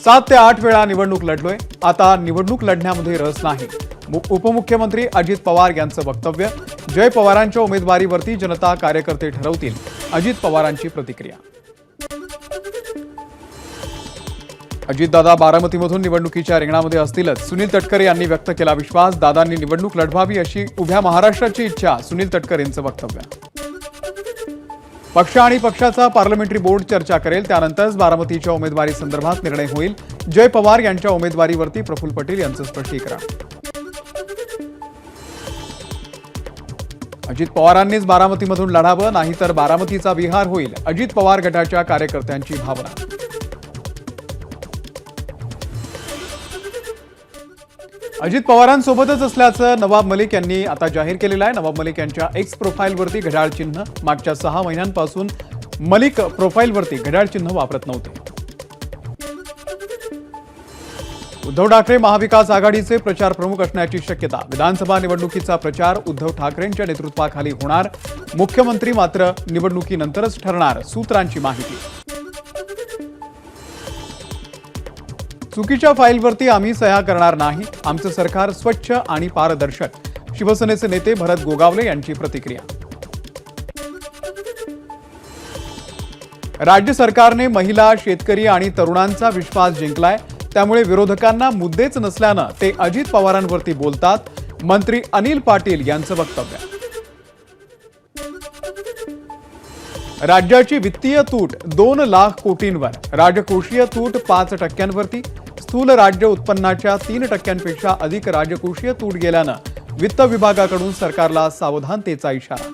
7 ते 8 वेळा निवडणूक लढलोय, आता निवडणूक लढण्यामध्ये रस नाही. उपमुख्यमंत्री अजित पवार यांचं वक्तव्य. जय पवारांच्या उमेदवारीवरती जनता कार्यकर्ते ठरवतील, अजित पवारांची प्रतिक्रिया. अजितदादा बारामतीमधून निवडणुकीच्या रिंगणामध्ये असतीलच, सुनील तटकरे यांनी व्यक्त केला विश्वास. दादांनी निवडणूक लढवावी अशी उभ्या महाराष्ट्राची इच्छा, सुनील तटकरे यांचं वक्तव्य. पक्ष आणि पक्षाचा पार्लमेंटरी बोर्ड चर्चा करेल, त्यानंतरच बारामतीच्या उमेदवारी संदर्भात निर्णय होईल. जय पवार यांच्या उमेदवारीवरती प्रफुल्ल पटेल यांचं स्पष्टीकरण. अजित पवारांनीच बारामतीमधून लढावं, नाहीतर बारामतीचा विहार होईल, अजित पवार गटाच्या कार्यकर्त्यांची भावना. अजित पवारांसोबतच असल्याचं नवाब मलिक यांनी आता जाहीर केलेलं आहे. नवाब मलिक यांच्या एक्स प्रोफाईलवरती घड्याळ चिन्ह. मागच्या 6 महिन्यांपासून मलिक प्रोफाईलवरती घड्याळ चिन्ह वापरत नव्हते. उद्धव ठाकरे महाविकास आघाडीचे प्रचार प्रमुख असण्याची शक्यता. विधानसभा निवडणुकीचा प्रचार उद्धव ठाकरेंच्या नेतृत्वाखाली होणार, मुख्यमंत्री मात्र निवडणुकीनंतरच ठरणार, सूत्रांची माहिती. चुकीच्या फाईलवरती आम्ही सह्या करणार नाही, आमचं सरकार स्वच्छ आणि पारदर्शक, शिवसेनेचे नेते भरत गोगावले यांची प्रतिक्रिया. राज्य सरकारने महिला, शेतकरी आणि तरुणांचा विश्वास जिंकलाय, त्यामुळे विरोधकांना मुद्देच नसल्यानं ते अजित पवारांवरती बोलतात, मंत्री अनिल पाटील यांचं वक्तव्य. राज्याची वित्तीय तूट 2 लाख कोटींवर, राजकोषीय तूट 5%वरती. स्थूल राज्य उत्पन्नाच्या 3%पेक्षा अधिक राजकोषीय तूट गेल्यानं वित्त विभागाकडून सरकारला सावधानतेचा इशारा.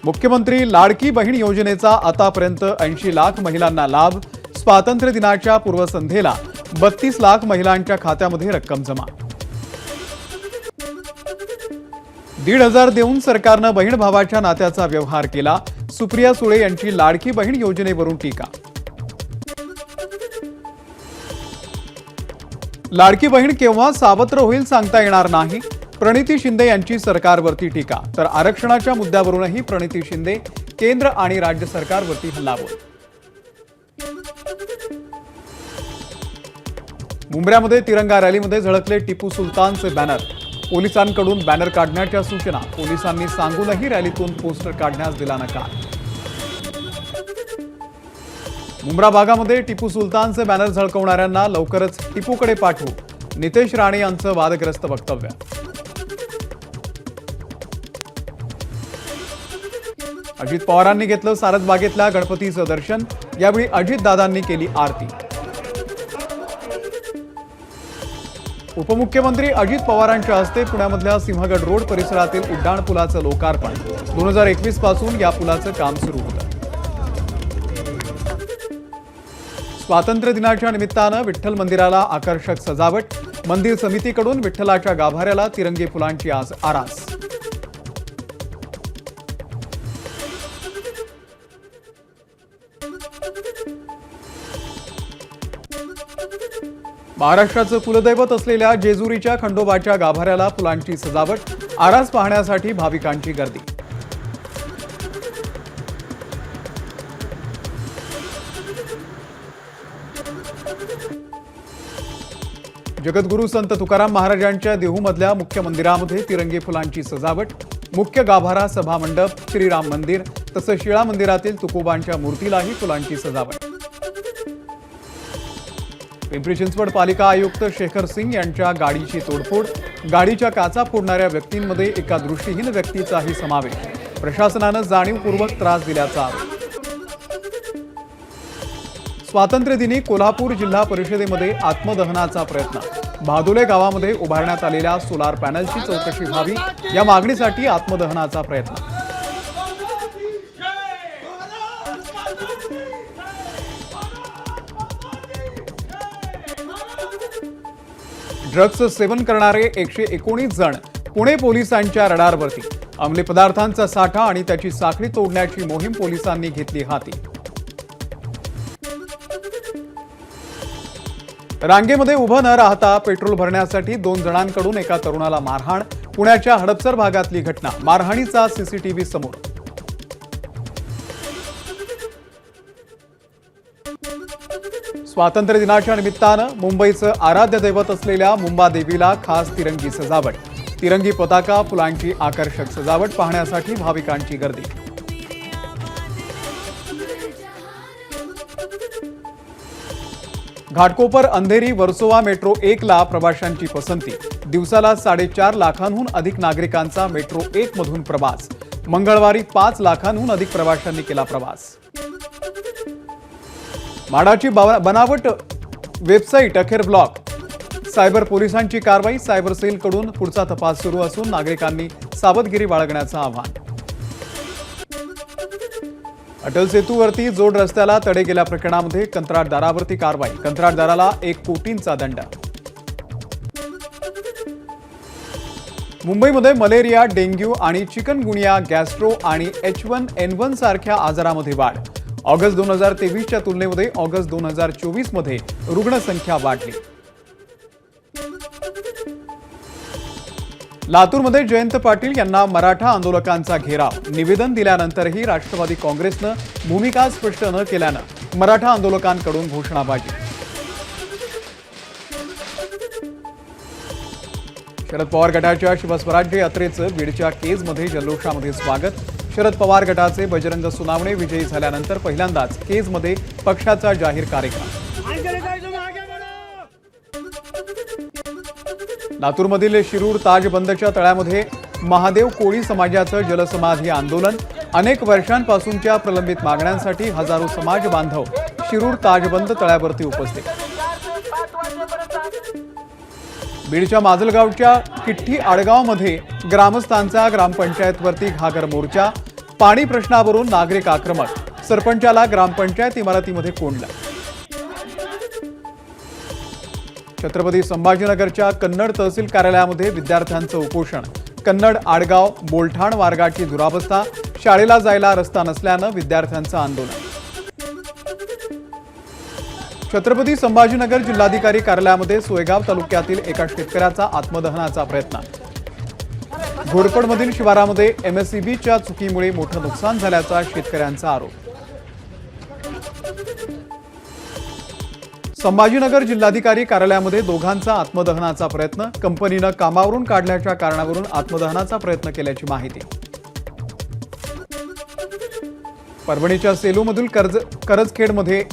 मुख्यमंत्री लाडकी बहीण योजनेचा आतापर्यंत 80 लाख महिलांना लाभ. स्वातंत्र्य दिनाच्या पूर्वसंध्येला 32 लाख महिलांच्या खात्यामध्ये रक्कम जमा. 1,500 देऊन सरकारनं बहीण भावाच्या नात्याचा व्यवहार केला. सुप्रिया सुळे यांची लाडकी बहीण योजनेवरून टीका. लाडकी बहीण केव्हा सावत्र होईल सांगता येणार नाही, प्रणिती शिंदे यांची सरकारवरती टीका. तर आरक्षणाच्या मुद्द्यावरूनही प्रणिती शिंदे केंद्र आणि राज्य सरकारवरती हल्लाबोल. मुंबईमध्ये तिरंगा रॅलीमध्ये झळकले टिपू सुलतानचे बॅनर. पोलिसांकडून बॅनर काढण्याच्या सूचना. पोलिसांनी सांगूनही रॅलीतून पोस्टर काढण्यास दिला नकार. मुंब्रा भागामध्ये टिपू सुलतानचे बॅनर झळकवणाऱ्यांना लवकरच टिपूकडे पाठवू, नितेश राणे यांचं वादग्रस्त वक्तव्य. अजित पवारांनी घेतलं सारसबागेतल्या गणपतीचं दर्शन. यावेळी अजितदादांनी केली आरती. उपमुख्यमंत्री अजित पवारांच्या हस्ते पुण्यामधल्या सिंहगड रोड परिसरातील उड्डाण पुलाचं लोकार्पण. 2021 पासून या पुलाचं काम सुरू होतं. स्वातंत्र्य दिनाच्या निमित्तानं विठ्ठल मंदिराला आकर्षक सजावट. मंदिर समितीकडून विठ्ठलाच्या गाभाऱ्याला तिरंगी फुलांची आज आरास. महाराष्ट्राचं कुलदैवत असलेल्या जेजुरीच्या खंडोबाच्या गाभाऱ्याला फुलांची सजावट. आरास पाहण्यासाठी भाविकांची गर्दी. जगद्गुरू संत तुकाराम महाराजांच्या देहूमधल्या मुख्य मंदिरामध्ये तिरंगी फुलांची सजावट. मुख्य गाभारा, सभामंडप, श्रीराम मंदिर तसंच शिळा मंदिरातील तुकोबांच्या मूर्तीलाही फुलांची सजावट. पिंपरी चिंचवड पालिका आयुक्त शेखर सिंग यांच्या गाडीची तोडफोड. गाडीच्या काचा फोडणाऱ्या व्यक्तींमध्ये एका दृष्टीहीन व्यक्तीचाही समावेश. प्रशासनानं जाणीवपूर्वक त्रास दिल्याचा आरोप. स्वातंत्र्य दिनी कोल्हापूर जिल्हा परिषदेमध्ये आत्मदहनाचा प्रयत्न. भादोले गावामध्ये उभारण्यात आलेल्या सोलार पॅनलची चौकशी व्हावी, या मागणीसाठी आत्मदहनाचा प्रयत्न. ड्रग्ज सेवन करणारे 119 जण पुणे पोलिसांच्या रडारवरती. अंमली पदार्थांचा साठा आणि त्याची साखळी तोडण्याची मोहीम पोलिसांनी घेतली हाती. रांगेमध्ये उभं न राहता पेट्रोल भरण्यासाठी 2 जणांकडून एका तरुणाला मारहाण. पुण्याच्या हडपसर भागातली घटना. मारहाणीचा सीसीटीव्ही समोर. स्वातंत्र्य दिनाच्या निमित्तानं मुंबईचं आराध्य दैवत असलेल्या मुंबादेवीला खास तिरंगी सजावट। तिरंगी पताका, फुलांची आकर्षक सजावट पाहण्यासाठी भाविकांची गर्दी। घाटकोपर अंधेरी वर्सोवा मेट्रो 1 ला प्रवाशांची पसंती। दिवसाला 4.5 लाखांहून अधिक नागरिकांचा मेट्रो 1 मधून प्रवास। मंगळवारी 5 लाखांहून अधिक प्रवाशांनी केला प्रवास। माडाची बनावट वेबसाईट अखेर ब्लॉक। सायबर पोलिसांची कारवाई। सायबर सेलकडून पुढचा तपास सुरू असून नागरिकांनी सावधगिरी बाळगण्याचं आवाहन। अटल सेतूवरती जोड रस्त्याला तडे गेल्या प्रकरणामध्ये कंत्राटदारावरती कारवाई। कंत्राटदाराला 1 कोटींचा दंड। मुंबईमध्ये मलेरिया, डेंग्यू आणि चिकनगुनिया, गॅस्ट्रो आणि H1N1 सारख्या आजारामध्ये वाढ। ऑगस्ट 2023च्या तुलनेमध्ये ऑगस्ट 2024 मध्ये रुग्णसंख्या वाढली। लातूरमध्ये जयंत पाटील यांना मराठा आंदोलकांचा घेराव। निवेदन दिल्यानंतरही राष्ट्रवादी काँग्रेसनं भूमिका स्पष्ट न केल्यानं मराठा आंदोलकांकडून घोषणाबाजी। शरद पवार गटाच्या शिवस्वराज्य यात्रेचं बीडच्या केजमध्ये जल्लोषामध्ये स्वागत। शरद पवार गटाचे बजरंग सुनावणे विजयी झाल्यानंतर पहिल्यांदाच केजमध्ये पक्षाचा जाहीर कार्यक्रम। लातूरमधील शिरूर ताज बंदच्या तळ्यामध्ये महादेव कोळी समाजाचं जलसमाधी आंदोलन। अनेक वर्षांपासूनच्या प्रलंबित मागण्यांसाठी हजारो समाज बांधव शिरूर ताजबंद तळ्यावरती उपस्थित। बीडच्या माजलगावच्या किठ्ठी आडगावमध्ये ग्रामस्थांचा ग्रामपंचायतवरती घागर मोर्चा। पाणी प्रश्नावरून नागरिक आक्रमक। सरपंचाला ग्रामपंचायत इमारतीमध्ये कोंडलं। छत्रपती संभाजीनगरच्या कन्नड तहसील कार्यालयामध्ये विद्यार्थ्यांचं उपोषण। कन्नड, आडगाव, बोलठाण मार्गाची दुरावस्था। शाळेला जायला रस्ता नसल्यानं विद्यार्थ्यांचं आंदोलन। छत्रपती संभाजीनगर जिल्हाधिकारी कार्यालयामध्ये सोयगाव तालुक्यातील एका शेतकऱ्याचा आत्मदहनाचा प्रयत्न। घोडपडमधील शिवारामध्ये MSEBच्या चुकीमुळे मोठं नुकसान झाल्याचा शेतकऱ्यांचा आरोप। संभाजीनगर जिल्हाधिकारी कार्यालयामध्ये दोघांचा आत्मदहनाचा प्रयत्न। कंपनीनं कामावरून काढल्याच्या कारणावरून आत्मदहनाचा प्रयत्न केल्याची माहिती। परभणीच्या सेलूमधील करजखेडमध्ये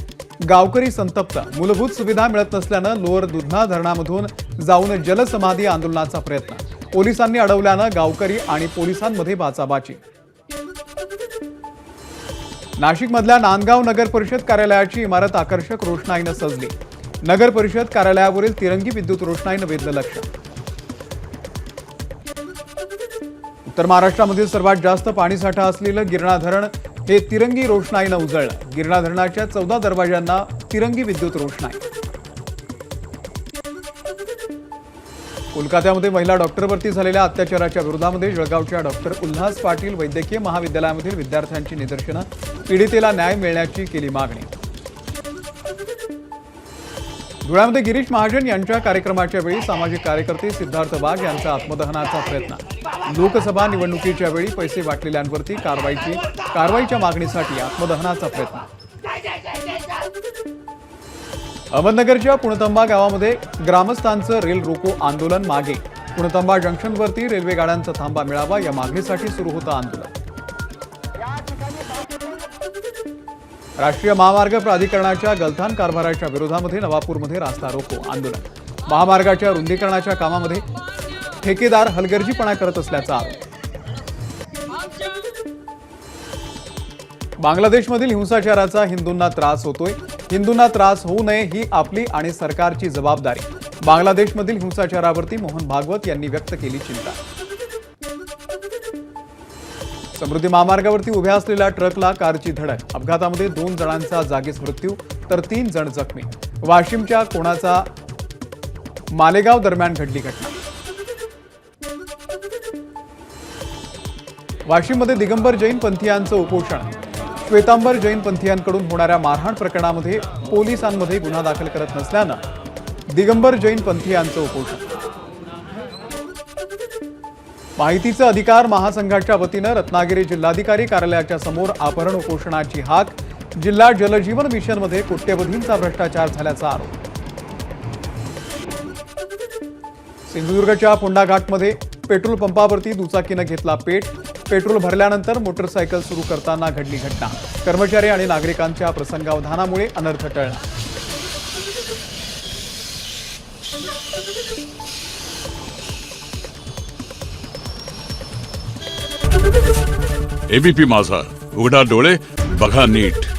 गावकरी संतप्त। मूलभूत सुविधा मिळत नसल्यानं लोअर दुधना धरणामधून जाऊन जलसमाधी आंदोलनाचा प्रयत्न। पोलिसांनी अडवल्यानं गावकरी आणि पोलिसांमध्ये बाचाबाची। नाशिकमधल्या नांदगाव नगर परिषद कार्यालयाची इमारत आकर्षक रोषणाईनं सजली। नगर परिषद कार्यालयावरील तिरंगी विद्युत रोषणाईनं वेधलं लक्ष। उत्तर महाराष्ट्रामधील सर्वात जास्त पाणीसाठा असलेलं गिरणा धरण हे तिरंगी रोषणाईनं उजळलं। गिरणा धरणाच्या 14 दरवाजांना तिरंगी विद्युत रोषणाई। कोलकात्यामध्ये महिला डॉक्टरवरती झालेल्या अत्याचाराच्या विरोधामध्ये जळगावच्या डॉक्टर उल्हास पाटील वैद्यकीय महाविद्यालयामधील विद्यार्थ्यांची निदर्शनं। पीडितेला न्याय मिळण्याची केली मागणी। धुळ्यामध्ये गिरीश महाजन यांच्या कार्यक्रमाच्या वेळी सामाजिक कार्यकर्ते सिद्धार्थ वाघ यांचा आत्मदहनाचा प्रयत्न। लोकसभा निवडणुकीच्या वेळी पैसे वाटलेल्यांवरती कारवाईच्या मागणीसाठी आत्मदहनाचा प्रयत्न। अहमदनगरच्या पुणतंबा गावामध्ये ग्रामस्थांचं रेल रोको आंदोलन मागे। पुणतंबा जंक्शनवरती रेल्वे गाड्यांचा थांबा मिळावा या मागणीसाठी सुरू होतं आंदोलन। राष्ट्रीय महामार्ग प्राधिकरणाच्या गलथान कारभाराच्या विरोधामध्ये नवापूरमध्ये रास्ता रोको आंदोलन। महामार्गाच्या रुंदीकरणाच्या कामामध्ये ठेकेदार हलगर्जीपणा करत असल्याचा आरोप। बांगलादेशमधील हिंसाचाराचा हिंदूंना त्रास होतोय। हिंदूंना त्रास होऊ नये ही आपली आणि सरकारची जबाबदारी। बांगलादेशमधील हिंसाचारावरती मोहन भागवत यांनी व्यक्त केली चिंता। समृद्धी महामार्गावरती उभ्या असलेल्या ट्रकला कारची धडक। अपघातामध्ये 2 जणांचा जागीच मृत्यू तर 3 जण जखमी। वाशिमच्या कोणाचा मालेगाव दरम्यान घडली घटना। वाशिममध्ये दिगंबर जैन पंथीयांचं उपोषण। श्वेतांबर जैन पंथीयांकडून होणाऱ्या मारहाण प्रकरणामध्ये पोलिसांमध्ये गुन्हा दाखल करत नसल्यानं दिगंबर जैन पंथीयांचं उपोषण। माहितीचा अधिकार महासंघाच्या वतीनं रत्नागिरी जिल्हाधिकारी कार्यालयाच्या समोर अपहरण उपोषणाची हाक। जिल्हा जलजीवन मिशनमध्ये कोट्यवधींचा भ्रष्टाचार झाल्याचा आरोप. सिंधुदुर्गच्या फोंडा घाटमध्ये पेट्रोल पंपावरती दुचाकीनं घेतला पेट. पेट्रोल भरल्यानंतर मोटरसायकल सुरू करताना घडली घटना. कर्मचारी आणि नागरिकांच्या प्रसंगावधानामुळे अनर्थ टळला. एबीपी माझा, उघडा डोळे बघा नीट.